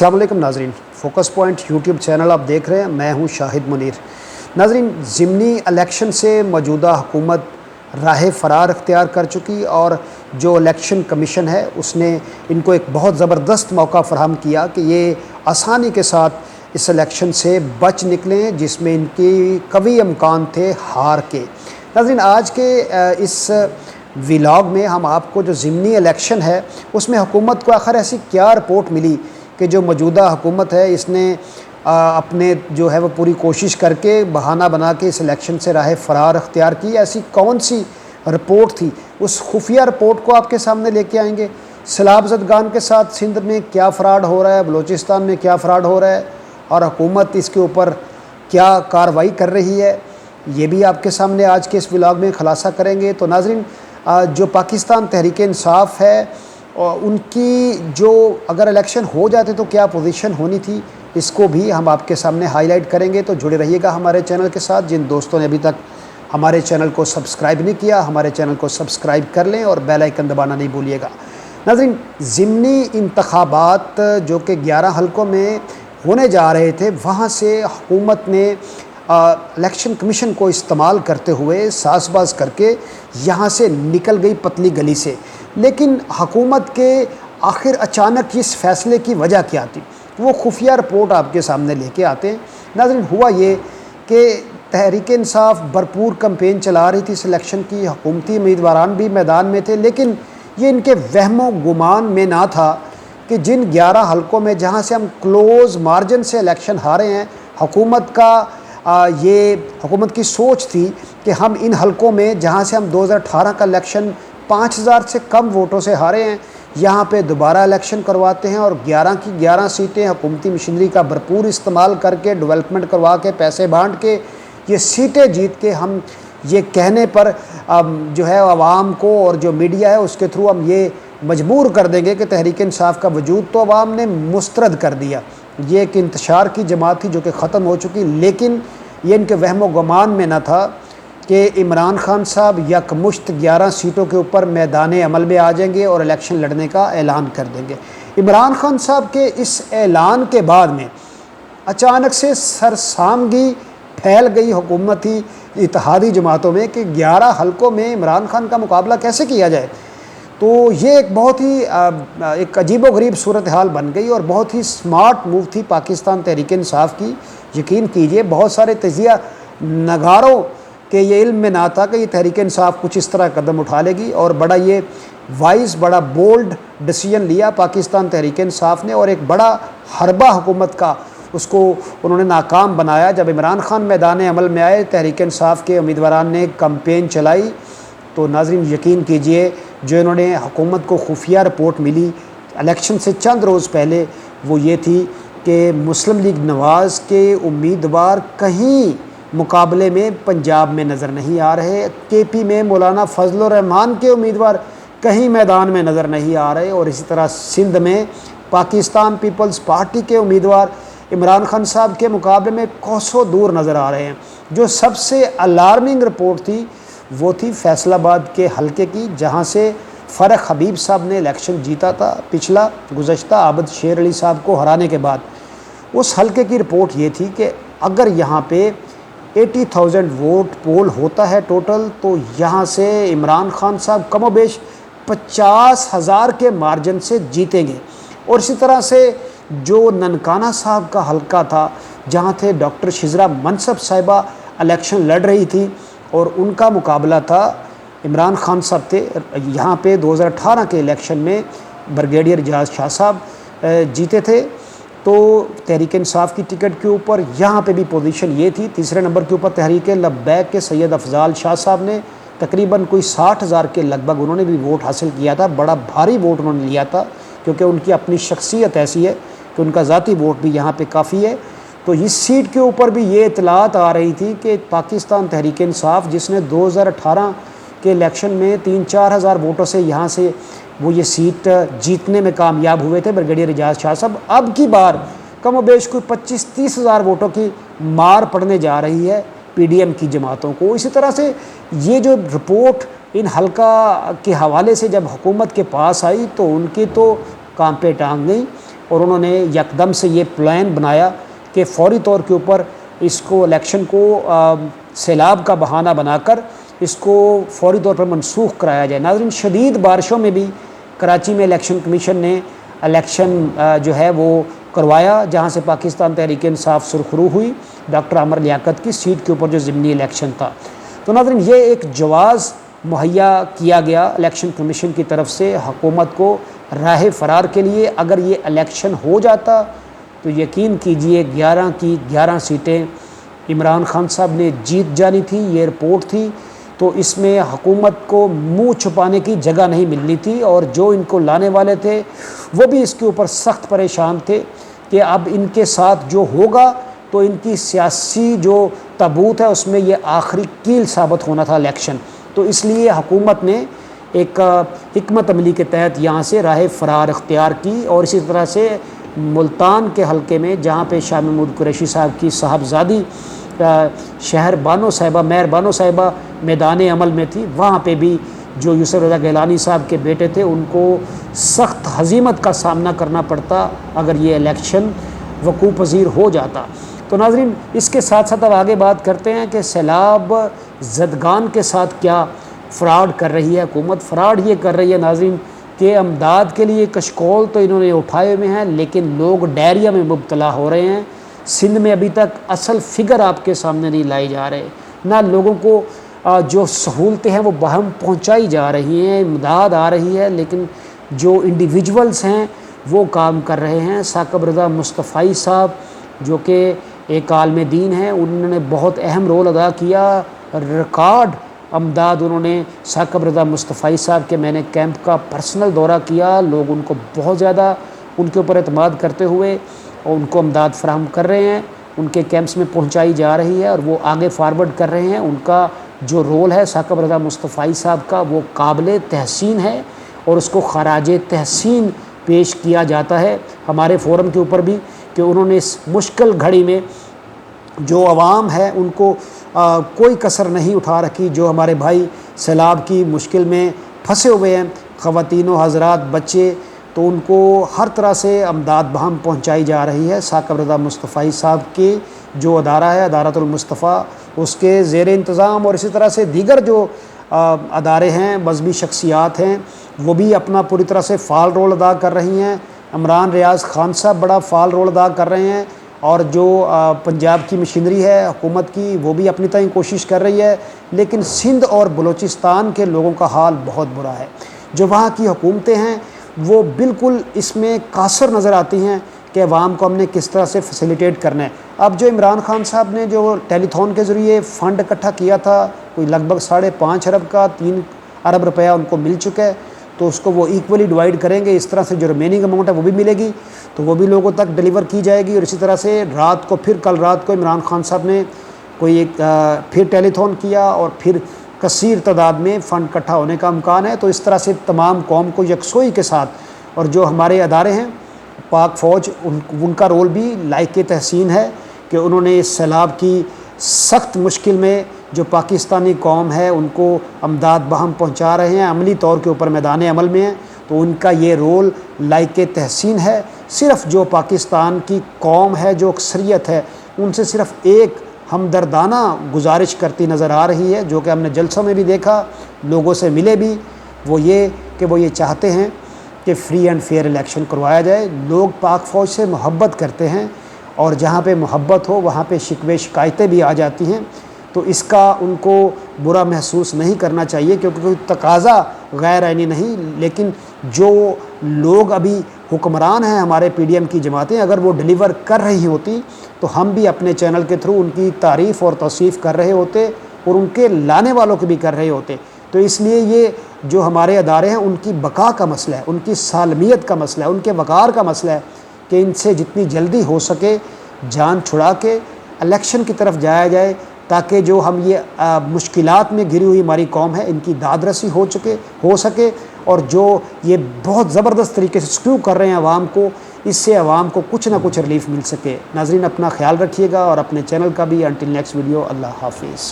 अस्सलाम वालेकुम नाजरीन, फोकस पॉइंट यूट्यूब चैनल आप देख रहे हैं। मैं हूं शाहिद मुनीर। नाजरीन, ज़िमनी इलेक्शन से मौजूदा हुकूमत राह फ़रार अख्तियार कर चुकी और जो इलेक्शन कमीशन है उसने इनको एक बहुत ज़बरदस्त मौका फ़राहम किया कि ये आसानी के साथ इस इलेक्शन से बच निकलें जिसमें इनकी कवी इम्कान थे हार के। नाजरीन, आज के इस व्लॉग में हम आपको जो ज़िमनी इलेक्शन है उसमें हुकूमत को आखिर ऐसी क्या रिपोर्ट मिली कि जो मौजूदा हुकूमत है इसने अपने जो है वो पूरी कोशिश करके बहाना बना के इस इलेक्शन से राह फ़रार अख्तियार की। ऐसी कौन सी रिपोर्ट थी, उस खुफिया रिपोर्ट को आपके सामने लेके आएंगे। सैलाब ज़दगान के साथ सिंध में क्या फ़्रॉड हो रहा है, बलूचिस्तान में क्या फ़्रॉड हो रहा है और हुकूमत इसके ऊपर क्या कार्रवाई कर रही है, ये भी आपके सामने आज के इस व्लॉग में खुलासा करेंगे। तो नाज़रीन, जो पाकिस्तान तहरीक इंसाफ है और उनकी जो अगर इलेक्शन हो जाते तो क्या पोजीशन होनी थी, इसको भी हम आपके सामने हाईलाइट करेंगे। तो जुड़े रहिएगा हमारे चैनल के साथ। जिन दोस्तों ने अभी तक हमारे चैनल को सब्सक्राइब नहीं किया, हमारे चैनल को सब्सक्राइब कर लें और बेल आइकन दबाना नहीं भूलिएगा। नाज़रीन, ज़िमनी इंतखाबात जो कि 11 हलकों में होने जा रहे थे, वहाँ से हुकूमत ने इलेक्शन कमीशन को इस्तेमाल करते हुए साज़बाज़ करके यहाँ से निकल गई पतली गली से। लेकिन हुकूमत के आखिर अचानक इस फैसले की वजह क्या थी, वो खुफिया रिपोर्ट आपके सामने लेके आते हैं। नाज़रीन, हुआ ये कि तहरीक इंसाफ भरपूर कैंपेन चला रही थी इस इलेक्शन की, हुकूमती उम्मीदवारान भी मैदान में थे, लेकिन ये इनके वहमो गुमान में ना था कि जिन 11 हलकों में जहाँ से हम क्लोज़ मार्जिन से इलेक्शन हारे हैं, हुकूमत का ये हुकूमत की सोच थी कि हम इन हलकों में जहाँ से हम 2018 का इलेक्शन 5000 से कम वोटों से हारे हैं, यहाँ पे दोबारा इलेक्शन करवाते हैं और 11 की 11 सीटें हुकूमती मशीनरी का भरपूर इस्तेमाल करके, डेवलपमेंट करवा के, पैसे बांट के ये सीटें जीत के हम ये कहने पर जो है आवाम को और जो मीडिया है उसके थ्रू हम ये मजबूर कर देंगे कि तहरीक इंसाफ का वजूद तो आवाम ने मुस्तरद कर दिया। ये एक इंतशार की जमात थी जो कि ख़त्म हो चुकी, लेकिन ये इनके वहमो गुमान में न था कि इमरान खान साहब यकमुश्त 11 सीटों के ऊपर मैदान अमल में आ जाएंगे और इलेक्शन लड़ने का ऐलान कर देंगे। इमरान खान साहब के इस ऐलान के बाद में अचानक से सरसामगी फैल गई हुकूमती इत्तेहादी जमातों में कि 11 हलकों में इमरान खान का मुकाबला कैसे किया जाए। तो ये एक बहुत ही एक अजीबोगरीब सूरत हाल बन गई और बहुत ही स्मार्ट मूव थी पाकिस्तान तहरीक इंसाफ की। यकीन कीजिए, बहुत सारे तजिया नगारों के ये इल्म में ना था कि ये तहरीक इंसाफ कुछ इस तरह कदम उठा लेगी और बड़ा ये वाइज, बड़ा बोल्ड डिसीजन लिया पाकिस्तान तहरीक इंसाफ ने और एक बड़ा हरबा हुकूमत का उसको उन्होंने नाकाम बनाया। जब इमरान खान मैदान अमल में आए, तहरीक इंसाफ के उम्मीदवारान ने कैंपेन चलाई, तो नाज़रीन यकीन कीजिए, जो इन्होंने हुकूमत को खुफिया रिपोर्ट मिली इलेक्शन से चंद रोज़ पहले, वो ये थी कि मुस्लिम लीग नवाज़ के उम्मीदवार कहीं मुकाबले में पंजाब में नज़र नहीं आ रहे, केपी में मौलाना फजलुर रहमान के उम्मीदवार कहीं मैदान में नज़र नहीं आ रहे और इसी तरह सिंध में पाकिस्तान पीपल्स पार्टी के उम्मीदवार इमरान खान साहब के मुकाबले में कोसों दूर नज़र आ रहे हैं। जो सबसे अलार्मिंग रिपोर्ट थी वो थी फैसलाबाद के हलके की, जहाँ से फ़रख हबीब साहब ने इलेक्शन जीता था पिछला गुज़श्ता आबद शेर अली साहब को हराने के बाद। उस हलके की रिपोर्ट ये थी कि अगर यहाँ पे 80,000 वोट पोल होता है टोटल, तो यहाँ से इमरान खान साहब कमोबेश 50,000 के मार्जिन से जीतेंगे। और इसी तरह से जो ननकाना साहब का हलका था, जहाँ थे डॉक्टर शिजरा मनसब साहिबा इलेक्शन लड़ रही थी और उनका मुकाबला था इमरान खान साहब थे। यहाँ पे 2018 के इलेक्शन में ब्रिगेडियर एजाज शाह साहब जीते थे। तो तहरीक इंसाफ की टिकट के ऊपर यहाँ पे भी पोजीशन ये थी। तीसरे नंबर के ऊपर तहरीक लब्बैक के सैयद अफजाल शाह साहब ने तकरीबन कोई 60,000 के लगभग उन्होंने भी वोट हासिल किया था। बड़ा भारी वोट उन्होंने लिया था क्योंकि उनकी अपनी शख्सियत ऐसी है कि उनका ज़ाती वोट भी यहाँ पे काफ़ी है। तो इस सीट के ऊपर भी ये इतलात आ रही थी कि पाकिस्तान तहरीक इंसाफ, जिसने 2018 के इलेक्शन में 3-4 हज़ार वोटों से यहाँ से वो ये सीट जीतने में कामयाब हुए थे ब्रिगेडियर एजाज शाह साहब, अब की बार कमोबेश कोई 25-30 हज़ार वोटों की मार पड़ने जा रही है पीडीएम की जमातों को। इसी तरह से ये जो रिपोर्ट इन हलका के हवाले से जब हुकूमत के पास आई तो उनकी तो कांपे टांग गई। और उन्होंने यकदम से ये प्लान बनाया कि फ़ौरी तौर के ऊपर इसको इलेक्शन को सैलाब का बहाना बनाकर इसको फ़ौरी तौर पर मनसूख कराया जाए। नाज़रीन, शदीद बारिशों में भी कराची में इलेक्शन कमीशन ने इलेक्शन जो है वो करवाया, जहाँ से पाकिस्तान तहरीक इंसाफ सुरखरू हुई डॉक्टर आमर लियाकत की सीट के ऊपर जो ज़िमनी इलेक्शन था। तो नाज़रीन, ये एक जवाज़ मुहैया किया गया इलेक्शन कमीशन की तरफ से हुकूमत को राह फरार के लिए। अगर ये इलेक्शन हो जाता तो यकीन कीजिए 11 की 11 सीटें इमरान खान साहब ने जीत जानी थी। ये रिपोर्ट थी, तो इसमें हुकूमत को मुंह छुपाने की जगह नहीं मिलनी थी, और जो इनको लाने वाले थे वो भी इसके ऊपर सख्त परेशान थे कि अब इनके साथ जो होगा तो इनकी सियासी जो ताबूत है उसमें ये आखिरी कील साबित होना था इलेक्शन। तो इसलिए हुकूमत ने एक हिकमत अमली के तहत यहाँ से राह फरार इख्तियार की, और इसी तरह से मुल्तान के हलके में जहाँ पे शाह महमूद कुरैशी साहब की साहबजादी शहर बानो साहिबा मेहर बानो साहिबा मैदान अमल में थी, वहाँ पे भी जो यूसुफ रज़ा गिलानी साहब के बेटे थे उनको सख्त हजीमत का सामना करना पड़ता अगर ये इलेक्शन वकूफ़ पज़ीर हो जाता। तो नाज़रीन, इसके साथ साथ अब आगे बात करते हैं कि सैलाब ज़दगान के साथ क्या फ़्रॉड कर रही है हुकूमत। फ़्रॉड ये कर रही है नाज़रीन कि अमदाद के लिए कशकोल तो इन्होंने उठाए हुए हैं, लेकिन लोग डायरिया में मुब्तला हो रहे हैं। सिंध में अभी तक असल फ़िगर आपके सामने नहीं लाई जा रहे, ना लोगों को जो सहूलतें हैं वो बहम पहुंचाई जा रही हैं, इमदाद आ रही है, लेकिन जो इंडिविजुअल्स हैं वो काम कर रहे हैं। साकिब रज़ा मुस्तफ़ाई साहब जो कि एक आलिम दीन हैं, उन्होंने बहुत अहम रोल अदा किया। रिकॉर्ड अमदाद उन्होंने साकिब रज़ा मुस्तफ़ाई साहब के मैंने कैंप का पर्सनल दौरा किया। लोग उनको बहुत ज़्यादा उनके ऊपर एतमाद करते हुए और उनको अमदाद फराहम कर रहे हैं, उनके कैंप्स में पहुंचाई जा रही है और वो आगे फारवर्ड कर रहे हैं। उनका जो रोल है साकिब रज़ा मुस्तफ़ाई साहब का वो काबिल तहसीन है और उसको खराज तहसीन पेश किया जाता है हमारे फोरम के ऊपर भी, कि उन्होंने इस मुश्किल घड़ी में जो आवाम है उनको कोई कसर नहीं उठा रखी। जो हमारे भाई सैलाब की मुश्किल में फंसे हुए हैं, ख़वातीन हज़रात, बच्चे, तो उनको हर तरह से अमदाद बहम पहुंचाई जा रही है। साकिब रज़ा मुस्तफ़ाई साहब के जो अदारा है अदारतुल मुस्तफ़ा, उसके ज़ेर इंतज़ाम और इसी तरह से दीगर जो अदारे हैं, मज़हबी शख्सियात हैं, वो भी अपना पूरी तरह से फ़ाल रोल अदा कर रही हैं। इमरान रियाज़ खान साहब बड़ा फ़ाल रोल अदा कर रहे हैं, और जो पंजाब की मशीनरी है हुकूमत की वो भी अपनी तरह कोशिश कर रही है। लेकिन सिंध और बलूचिस्तान के लोगों का हाल बहुत बुरा है। जो वहाँ की हुकूमतें हैं वो बिल्कुल इसमें कासर नज़र आती हैं कि अवाम को हमने किस तरह से फैसिलिटेट करना है। अब जो इमरान खान साहब ने जो टेलीथॉन के ज़रिए फ़ंड इकट्ठा किया था, कोई लगभग 5.5 अरब का 3 अरब रुपया उनको मिल चुका है, तो उसको वो इक्वली डिवाइड करेंगे। इस तरह से जो रिमेनिंग अमाउंट है वो भी मिलेगी, तो वो भी लोगों तक डिलीवर की जाएगी। और इसी तरह से रात को फिर कल रात को इमरान खान साहब ने कोई एक फिर टेलीथॉन किया और फिर कसीर तादाद में फ़ंड इकट्ठा होने का इम्कान है। तो इस तरह से तमाम कौम को यकसोई के साथ, और जो हमारे अदारे हैं पाक फ़ौज, उनका रोल भी लायक तहसीन है कि उन्होंने इस सैलाब की सख्त मुश्किल में जो पाकिस्तानी कौम है उनको अमदाद बहम पहुंचा रहे हैं, अमली तौर के ऊपर मैदान अमल में हैं। तो उनका ये रोल लायक तहसीन है। सिर्फ़ जो पाकिस्तान की कौम है, जो अक्सरियत है, उनसे सिर्फ़ एक हमदर्दाना गुजारिश करती नज़र आ रही है, जो कि हमने जलसों में भी देखा, लोगों से मिले भी, वो ये कि वो ये चाहते हैं कि फ्री एंड फेयर इलेक्शन करवाया जाए। लोग पाक फ़ौज से मोहब्बत करते हैं, और जहाँ पे मोहब्बत हो वहाँ पे शिकवे शिकायतें भी आ जाती हैं। तो इसका उनको बुरा महसूस नहीं करना चाहिए, क्योंकि कोई तकाज़ा गैर आइनी नहीं, लेकिन जो लोग अभी हुक्मरान हैं हमारे PDM की जमातें, अगर वो डिलीवर कर रही होती तो हम भी अपने चैनल के थ्रू उनकी तारीफ़ और तौसीफ़ कर रहे होते और उनके लाने वालों की भी कर रहे होते। तो इसलिए ये जो हमारे अदारे हैं उनकी बका का मसला है, उनकी सालमियत का मसला है, उनके वक़ार का मसला है कि इनसे जितनी जल्दी हो सके जान छुड़ा के इलेक्शन की तरफ जाया जाए, ताकि जो हम ये मुश्किलात में घिरी हुई हमारी कौम है इनकी दादरसी हो सके, और जो ये बहुत ज़बरदस्त तरीके से स्क्रू कर रहे हैं आवाम को, इससे आवाम को कुछ ना कुछ रिलीफ मिल सके। नाज़रीन, अपना ख्याल रखिएगा और अपने चैनल का भी। अंटिल नेक्स्ट वीडियो, अल्लाह हाफिज़।